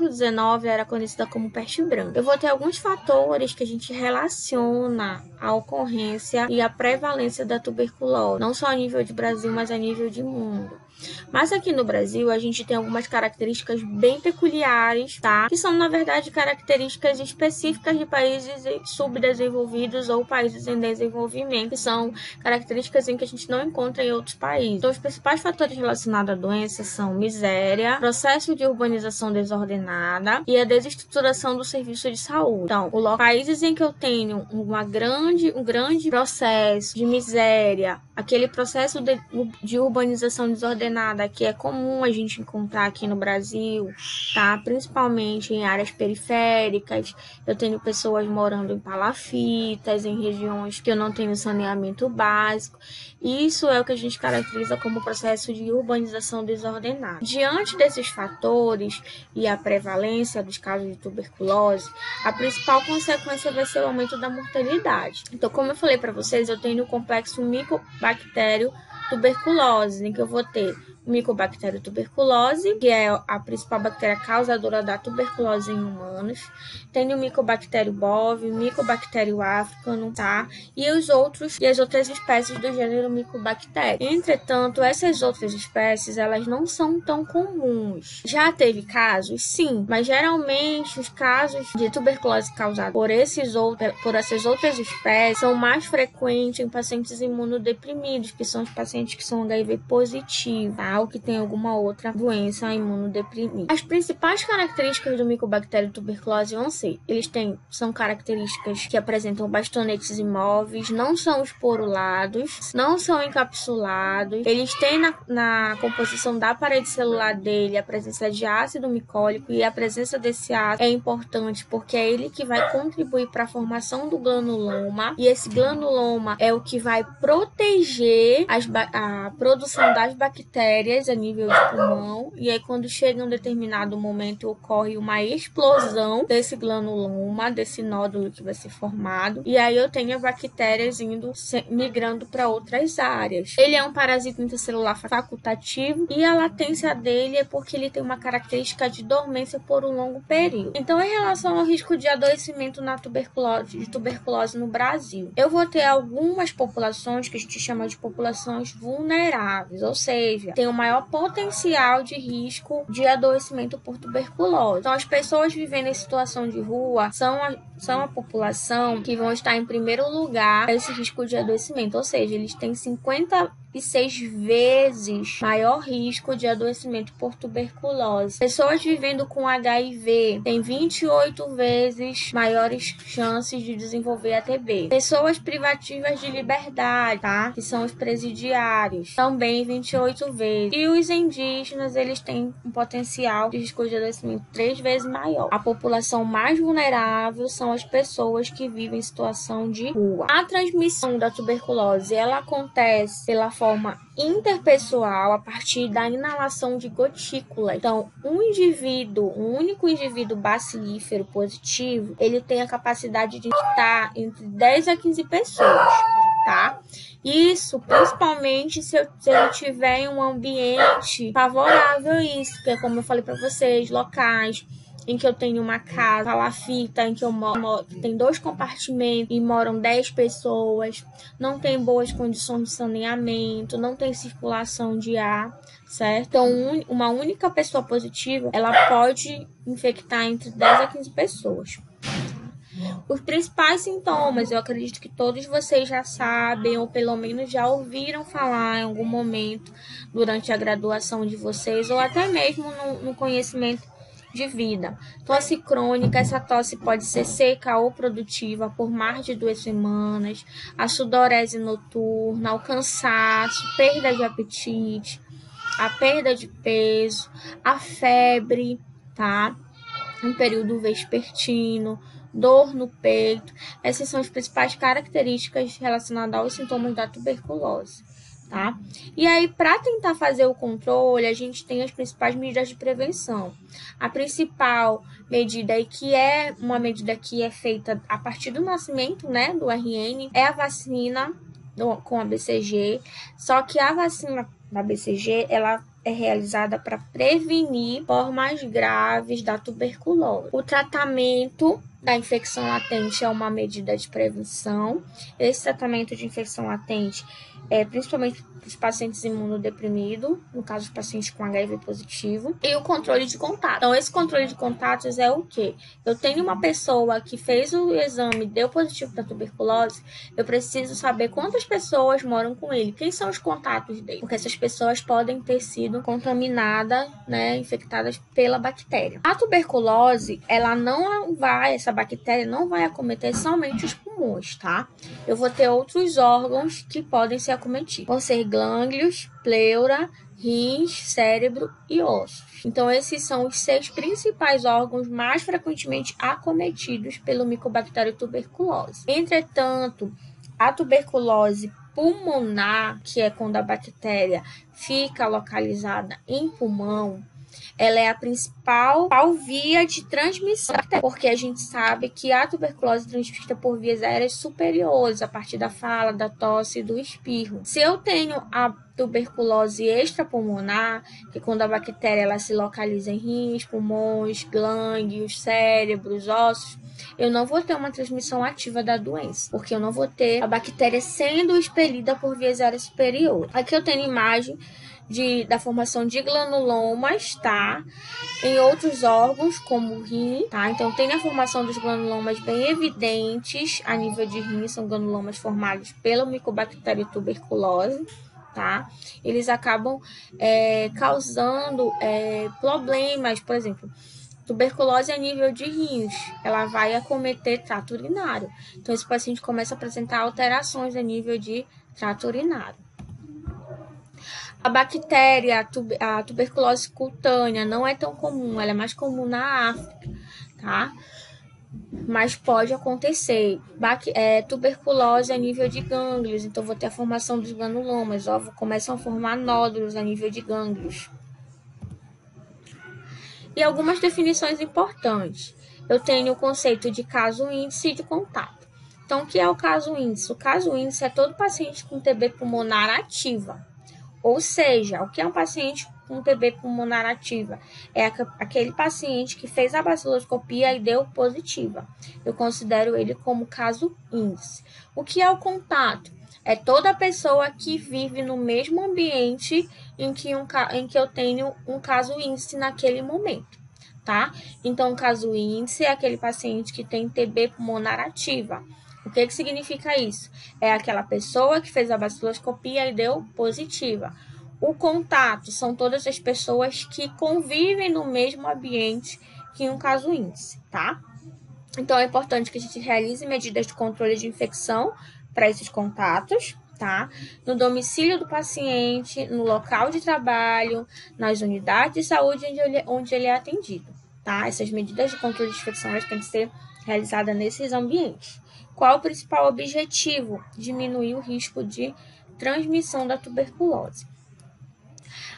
século XIX era conhecida como peste branca. Eu vou ter alguns fatores que a gente relaciona a ocorrência e a prevalência da tuberculose, não só a nível de Brasil, mas a nível de mundo. Mas aqui no Brasil a gente tem algumas características bem peculiares, tá? Que são, na verdade, características específicas de países subdesenvolvidos ou países em desenvolvimento, que são características em que a gente não encontra em outros países. Então, os principais fatores relacionados à doença são miséria, processo de urbanização desordenada e a desestruturação do serviço de saúde. Então, países em que eu tenho um grande processo de miséria, aquele processo de urbanização desordenada que é comum a gente encontrar aqui no Brasil, tá? Principalmente em áreas periféricas. Eu tenho pessoas morando em palafitas, em regiões que eu não tenho saneamento básico. Isso é o que a gente caracteriza como processo de urbanização desordenada. Diante desses fatores e a prevalência dos casos de tuberculose, a principal consequência vai ser o aumento da mortalidade. Então, como eu falei para vocês, eu tenho o complexo micobactério tuberculose, em que eu vou ter o Mycobacterium tuberculose, que é a principal bactéria causadora da tuberculose em humanos. Tem o Mycobacterium bovium, Mycobacterium africanum, tá? E as outras espécies do gênero Mycobacterium. Entretanto, essas outras espécies, elas não são tão comuns. Já teve casos? Sim, mas geralmente os casos de tuberculose causados por essas outras espécies são mais frequentes em pacientes imunodeprimidos, que são os pacientes que são HIV positivos, tá? Ou que tem alguma outra doença imunodeprimida. As principais características do Mycobacterium tuberculose são características que apresentam bastonetes imóveis, não são esporulados, não são encapsulados, eles têm na composição da parede celular dele a presença de ácido micólico, e a presença desse ácido é importante porque é ele que vai contribuir para a formação do granuloma, e esse granuloma é o que vai proteger a produção das bactérias a nível de pulmão, e aí quando chega um determinado momento ocorre uma explosão desse granuloma, desse nódulo que vai ser formado, e aí eu tenho as bactérias migrando para outras áreas. Ele é um parasita intracelular facultativo, e a latência dele é porque ele tem uma característica de dormência por um longo período. Então, em relação ao risco de adoecimento de tuberculose no Brasil, eu vou ter algumas populações que a gente chama de populações vulneráveis, ou seja, tem o maior potencial de risco de adoecimento por tuberculose. Então, as pessoas vivendo em situação de rua são a população que vão estar em primeiro lugar para esse risco de adoecimento, ou seja, eles têm 56 vezes maior risco de adoecimento por tuberculose. Pessoas vivendo com HIV têm 28 vezes maiores chances de desenvolver a TB. Pessoas privativas de liberdade, tá? Que são os presidiários, também 28 vezes. E os indígenas, eles têm um potencial de risco de adoecimento 3 vezes maior. A população mais vulnerável são as pessoas que vivem em situação de rua. A transmissão da tuberculose, ela acontece pela forma interpessoal a partir da inalação de gotículas. Então, um único indivíduo bacilífero positivo, ele tem a capacidade de infectar entre 10 a 15 pessoas, tá? Isso, principalmente se eu tiver em um ambiente favorável a isso, que é como eu falei para vocês, locais em que eu tenho uma casa palafita, em que eu moro, tem 2 compartimentos e moram 10 pessoas, não tem boas condições de saneamento, não tem circulação de ar, certo? Então, uma única pessoa positiva, ela pode infectar entre 10 a 15 pessoas. Os principais sintomas, eu acredito que todos vocês já sabem, ou pelo menos já ouviram falar em algum momento durante a graduação de vocês, ou até mesmo no conhecimento de vida. Tosse crônica, essa tosse pode ser seca ou produtiva por mais de 2 semanas, a sudorese noturna, o cansaço, perda de apetite, a perda de peso, a febre, tá? Um período vespertino, dor no peito. Essas são as principais características relacionadas aos sintomas da tuberculose, tá? E aí, para tentar fazer o controle, a gente tem as principais medidas de prevenção. A principal medida, que é uma medida que é feita a partir do nascimento, né, do RN, é a vacina com a BCG. Só que a vacina da BCG, ela é realizada para prevenir formas graves da tuberculose. O tratamento da infecção latente é uma medida de prevenção. Esse tratamento de infecção latente é principalmente para os pacientes imunodeprimidos, no caso, os pacientes com HIV positivo, e o controle de contato. Então, esse controle de contatos é o quê? Eu tenho uma pessoa que fez o exame, deu positivo para tuberculose, eu preciso saber quantas pessoas moram com ele, quem são os contatos dele, porque essas pessoas podem ter sido contaminadas, né, infectadas pela bactéria. A tuberculose, essa bactéria não vai acometer somente os pulmões, tá? Eu vou ter outros órgãos que podem ser acometidos. Vão ser glândulos, pleura, rins, cérebro e ossos. Então, esses são os 6 principais órgãos mais frequentemente acometidos pelo Mycobacterium tuberculose. Entretanto, a tuberculose pulmonar, que é quando a bactéria fica localizada em pulmão, ela é a principal via de transmissão, porque a gente sabe que a tuberculose é transmitida por vias aéreas superiores, a partir da fala, da tosse e do espirro. Se eu tenho a tuberculose extrapulmonar, que é quando a bactéria ela se localiza em rins, pulmões, glândulos, cérebros, ossos, eu não vou ter uma transmissão ativa da doença, porque eu não vou ter a bactéria sendo expelida por vias aéreas superiores. Aqui eu tenho imagem da formação de granulomas, tá? Em outros órgãos, como o rim, tá? Então, tem a formação dos granulomas bem evidentes a nível de rim, são granulomas formados pelo Mycobacterium tuberculose, tá? Eles acabam causando problemas, por exemplo, tuberculose a nível de rins, ela vai acometer trato urinário. Então, esse paciente começa a apresentar alterações a nível de trato urinário. A bactéria, a tuberculose cutânea, não é tão comum, ela é mais comum na África, tá? Mas pode acontecer. Tuberculose a nível de gânglios, então vou ter a formação dos granulomas, começam a formar nódulos a nível de gânglios. E algumas definições importantes. Eu tenho o conceito de caso índice e de contato. Então, o que é o caso índice? O caso índice é todo paciente com TB pulmonar ativa. Ou seja, o que é um paciente com TB pulmonar ativa? É aquele paciente que fez a baciloscopia e deu positiva. Eu considero ele como caso índice. O que é o contato? É toda pessoa que vive no mesmo ambiente em que eu tenho um caso índice naquele momento, tá? Então, o caso índice é aquele paciente que tem TB pulmonar ativa. O que significa isso? É aquela pessoa que fez a baciloscopia e deu positiva. O contato são todas as pessoas que convivem no mesmo ambiente que um caso índice, tá? Então, é importante que a gente realize medidas de controle de infecção para esses contatos, tá? No domicílio do paciente, no local de trabalho, nas unidades de saúde onde ele é atendido, tá? Essas medidas de controle de infecção elas têm que ser realizadas nesses ambientes. Qual o principal objetivo? Diminuir o risco de transmissão da tuberculose.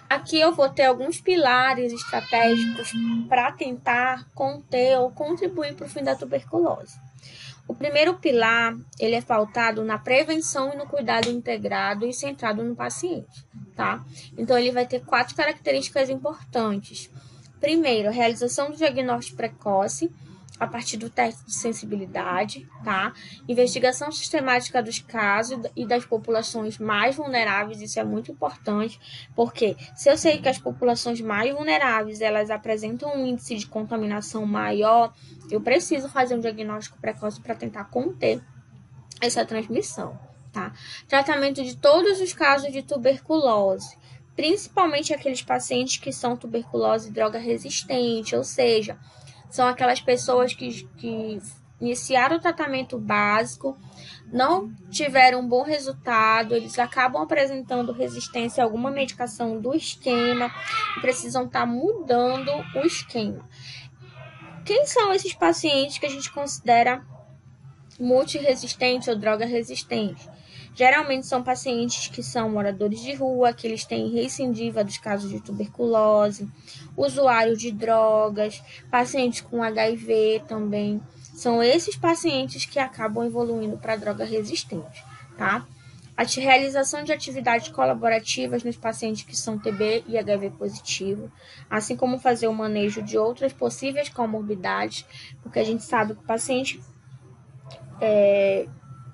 Aqui eu vou ter alguns pilares estratégicos para tentar conter ou contribuir para o fim da tuberculose. O primeiro pilar, ele é pautado na prevenção e no cuidado integrado e centrado no paciente, tá? Então, ele vai ter 4 características importantes. Primeiro, a realização do diagnóstico precoce, a partir do teste de sensibilidade, tá? Investigação sistemática dos casos e das populações mais vulneráveis, isso é muito importante, porque se eu sei que as populações mais vulneráveis, elas apresentam um índice de contaminação maior, eu preciso fazer um diagnóstico precoce para tentar conter essa transmissão, tá? Tratamento de todos os casos de tuberculose, principalmente aqueles pacientes que são tuberculose droga resistente, ou seja, são aquelas pessoas que iniciaram o tratamento básico, não tiveram um bom resultado, eles acabam apresentando resistência a alguma medicação do esquema e precisam estar mudando o esquema. Quem são esses pacientes que a gente considera multiresistentes ou droga resistente? Geralmente são pacientes que são moradores de rua, que eles têm recidiva dos casos de tuberculose, usuários de drogas, pacientes com HIV também. São esses pacientes que acabam evoluindo para droga resistente, tá? A realização de atividades colaborativas nos pacientes que são TB e HIV positivo, assim como fazer o manejo de outras possíveis comorbidades, porque a gente sabe que o paciente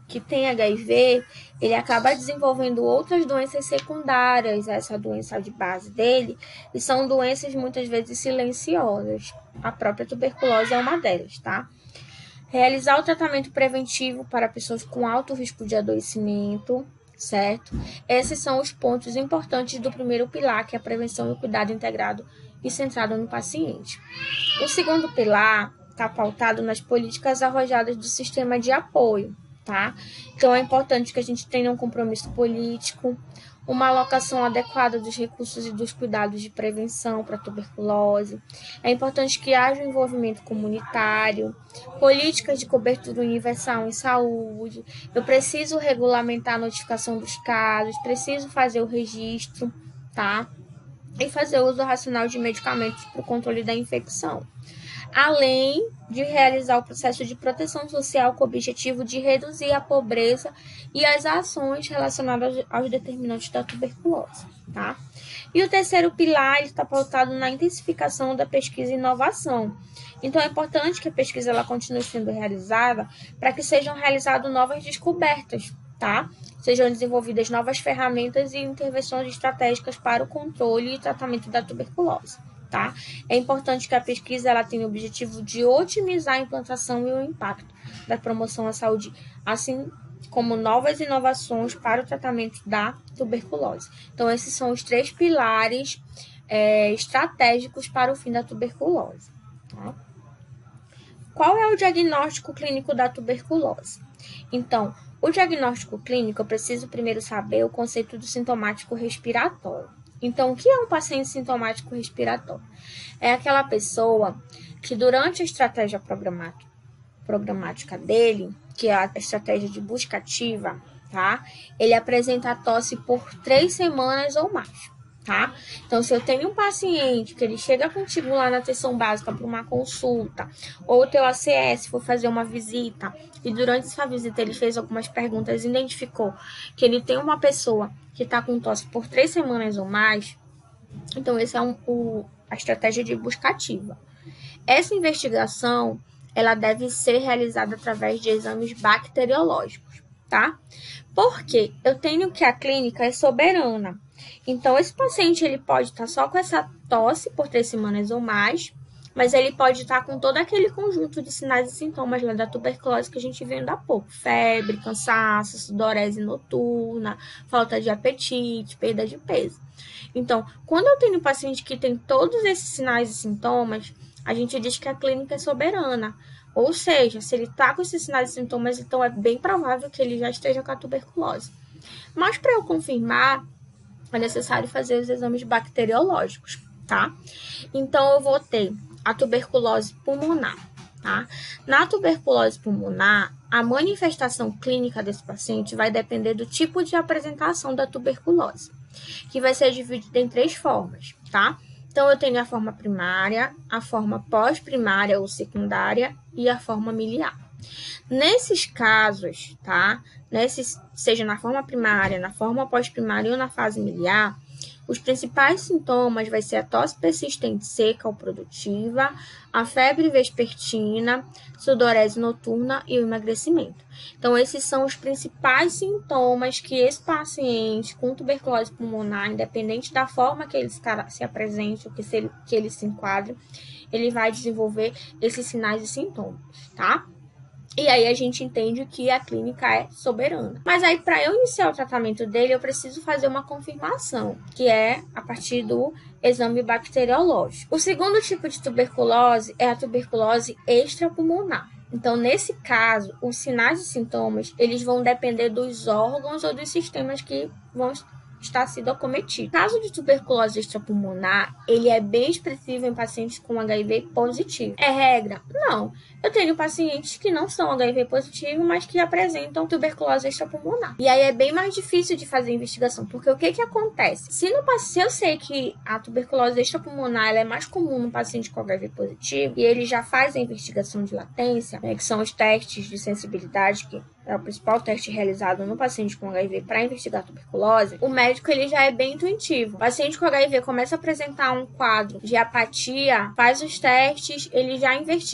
que tem HIV, ele acaba desenvolvendo outras doenças secundárias a essa doença de base dele, e são doenças muitas vezes silenciosas. A própria tuberculose é uma delas, tá? Realizar o tratamento preventivo para pessoas com alto risco de adoecimento, certo? Esses são os pontos importantes do primeiro pilar, que é a prevenção e o cuidado integrado e centrado no paciente. O segundo pilar está pautado nas políticas arrojadas do sistema de apoio, tá? Então, é importante que a gente tenha um compromisso político, uma alocação adequada dos recursos e dos cuidados de prevenção para a tuberculose. É importante que haja um envolvimento comunitário, políticas de cobertura universal em saúde. Eu preciso regulamentar a notificação dos casos, preciso fazer o registro, tá? E fazer uso racional de medicamentos para o controle da infecção, além de realizar o processo de proteção social com o objetivo de reduzir a pobreza e as ações relacionadas aos determinantes da tuberculose, tá? E o terceiro pilar está pautado na intensificação da pesquisa e inovação. Então, é importante que a pesquisa ela continue sendo realizada para que sejam realizadas novas descobertas, tá? Sejam desenvolvidas novas ferramentas e intervenções estratégicas para o controle e tratamento da tuberculose. Tá? É importante que a pesquisa ela tenha o objetivo de otimizar a implantação e o impacto da promoção à saúde, assim como novas inovações para o tratamento da tuberculose. Então, esses são os 3 pilares estratégicos para o fim da tuberculose. Tá? Qual é o diagnóstico clínico da tuberculose? Então, o diagnóstico clínico, eu preciso primeiro saber o conceito do sintomático respiratório. Então, o que é um paciente sintomático respiratório? É aquela pessoa que durante a estratégia programática dele, que é a estratégia de busca ativa, tá? Ele apresenta a tosse por 3 semanas ou mais, tá? Então, se eu tenho um paciente que ele chega contigo lá na atenção básica para uma consulta, ou o teu ACS for fazer uma visita, e durante essa visita ele fez algumas perguntas e identificou que ele tem uma pessoa que está com tosse por 3 semanas ou mais, então essa é a estratégia de busca ativa. Essa investigação, ela deve ser realizada através de exames bacteriológicos, tá? Porque eu tenho que a clínica é soberana. Então, esse paciente ele pode estar só com essa tosse por 3 semanas ou mais, mas ele pode estar com todo aquele conjunto de sinais e sintomas lá da tuberculose que a gente viu ainda há pouco. Febre, cansaço, sudorese noturna, falta de apetite, perda de peso. Então, quando eu tenho um paciente que tem todos esses sinais e sintomas, a gente diz que a clínica é soberana. Ou seja, se ele está com esses sinais e sintomas, então é bem provável que ele já esteja com a tuberculose. Mas para eu confirmar, é necessário fazer os exames bacteriológicos, tá? Então, eu vou ter a tuberculose pulmonar, tá? Na tuberculose pulmonar, a manifestação clínica desse paciente vai depender do tipo de apresentação da tuberculose, que vai ser dividida em 3 formas, tá? Então, eu tenho a forma primária, a forma pós-primária ou secundária e a forma miliar. Nesses casos, tá? Seja na forma primária, na forma pós-primária ou na fase miliar, os principais sintomas vai ser a tosse persistente seca ou produtiva, a febre vespertina, sudorese noturna e o emagrecimento. Então, esses são os principais sintomas que esse paciente com tuberculose pulmonar, independente da forma que ele se apresente ou que ele se enquadre, ele vai desenvolver esses sinais e sintomas, tá? E aí a gente entende que a clínica é soberana. Mas aí, para eu iniciar o tratamento dele, eu preciso fazer uma confirmação, que é a partir do exame bacteriológico. O segundo tipo de tuberculose é a tuberculose extrapulmonar. Então, nesse caso, os sinais e sintomas, eles vão depender dos órgãos ou dos sistemas que vão estar sendo acometido. O caso de tuberculose extrapulmonar, ele é bem expressivo em pacientes com HIV positivo. É regra? Não. Eu tenho pacientes que não são HIV positivo, mas que apresentam tuberculose extrapulmonar. E aí é bem mais difícil de fazer a investigação, porque o que acontece? Se eu sei que a tuberculose extrapulmonar ela é mais comum no paciente com HIV positivo, e ele já faz a investigação de latência, né, que são os testes de sensibilidade que é o principal teste realizado no paciente com HIV para investigar tuberculose, o médico ele já é bem intuitivo. O paciente com HIV começa a apresentar um quadro de apatia, faz os testes, ele já investiga